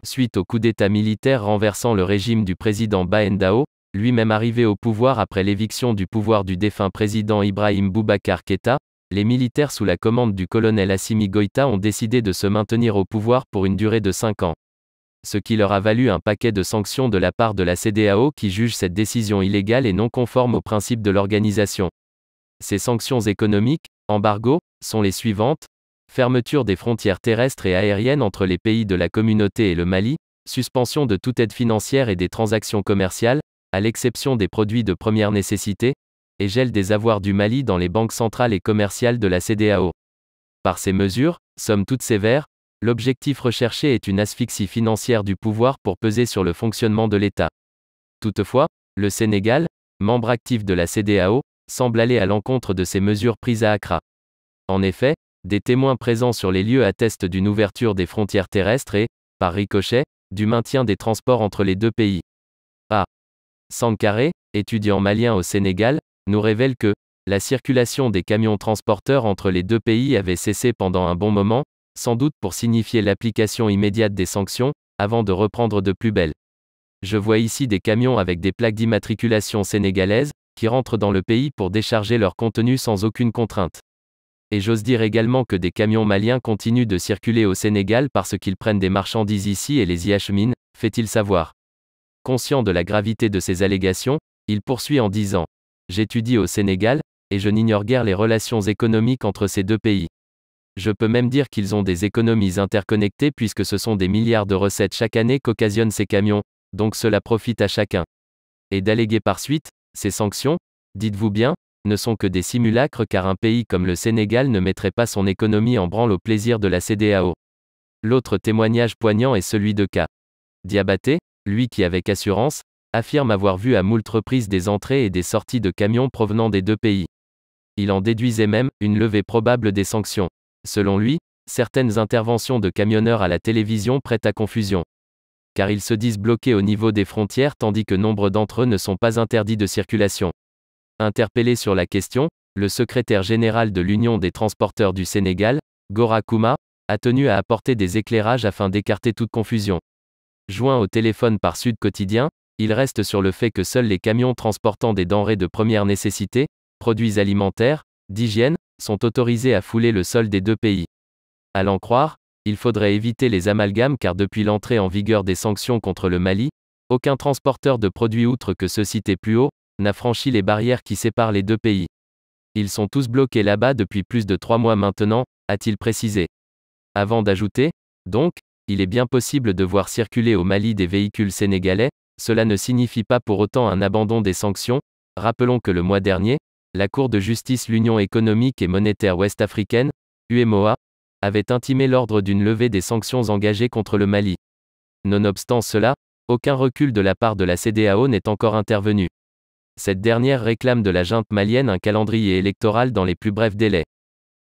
suite au coup d'État militaire renversant le régime du président Bah Ndao, lui-même arrivé au pouvoir après l'éviction du pouvoir du défunt président Ibrahim Boubacar Keïta, les militaires sous la commande du colonel Assimi Goïta ont décidé de se maintenir au pouvoir pour une durée de 5 ans. Ce qui leur a valu un paquet de sanctions de la part de la CEDEAO qui juge cette décision illégale et non conforme aux principes de l'organisation. Ces sanctions économiques, embargo, sont les suivantes: fermeture des frontières terrestres et aériennes entre les pays de la communauté et le Mali, suspension de toute aide financière et des transactions commerciales, à l'exception des produits de première nécessité, et gel des avoirs du Mali dans les banques centrales et commerciales de la CEDEAO. Par ces mesures, somme toute sévères, l'objectif recherché est une asphyxie financière du pouvoir pour peser sur le fonctionnement de l'État. Toutefois, le Sénégal, membre actif de la CEDEAO, semble aller à l'encontre de ces mesures prises à Accra. En effet, des témoins présents sur les lieux attestent d'une ouverture des frontières terrestres et, par ricochet, du maintien des transports entre les deux pays. A. Sankaré, étudiant malien au Sénégal, nous révèle que la circulation des camions transporteurs entre les deux pays avait cessé pendant un bon moment, sans doute pour signifier l'application immédiate des sanctions, avant de reprendre de plus belle. Je vois ici des camions avec des plaques d'immatriculation sénégalaises, qui rentrent dans le pays pour décharger leur contenu sans aucune contrainte. Et j'ose dire également que des camions maliens continuent de circuler au Sénégal parce qu'ils prennent des marchandises ici et les y acheminent, fait-il savoir. Conscient de la gravité de ces allégations, il poursuit en disant: j'étudie au Sénégal, et je n'ignore guère les relations économiques entre ces deux pays. Je peux même dire qu'ils ont des économies interconnectées puisque ce sont des milliards de recettes chaque année qu'occasionnent ces camions, donc cela profite à chacun. Et d'alléguer par suite, ces sanctions, dites-vous bien, ne sont que des simulacres car un pays comme le Sénégal ne mettrait pas son économie en branle au plaisir de la CEDEAO. L'autre témoignage poignant est celui de K. Diabaté, lui qui avec assurance, affirme avoir vu à moult reprises des entrées et des sorties de camions provenant des deux pays. Il en déduisait même une levée probable des sanctions. Selon lui, certaines interventions de camionneurs à la télévision prêtent à confusion. Car ils se disent bloqués au niveau des frontières tandis que nombre d'entre eux ne sont pas interdits de circulation. Interpellé sur la question, le secrétaire général de l'Union des transporteurs du Sénégal, Gora Kouma, a tenu à apporter des éclairages afin d'écarter toute confusion. Joint au téléphone par Sud Quotidien, il reste sur le fait que seuls les camions transportant des denrées de première nécessité, produits alimentaires, d'hygiène, sont autorisés à fouler le sol des deux pays. À l'en croire, il faudrait éviter les amalgames car depuis l'entrée en vigueur des sanctions contre le Mali, aucun transporteur de produits outre que ceux cités plus haut, n'a franchi les barrières qui séparent les deux pays. Ils sont tous bloqués là-bas depuis plus de 3 mois maintenant, a-t-il précisé. Avant d'ajouter, donc, il est bien possible de voir circuler au Mali des véhicules sénégalais, cela ne signifie pas pour autant un abandon des sanctions. Rappelons que le mois dernier, la Cour de justice l'Union économique et monétaire ouest-africaine, UEMOA, avait intimé l'ordre d'une levée des sanctions engagées contre le Mali. Nonobstant cela, aucun recul de la part de la CEDEAO n'est encore intervenu. Cette dernière réclame de la junte malienne un calendrier électoral dans les plus brefs délais.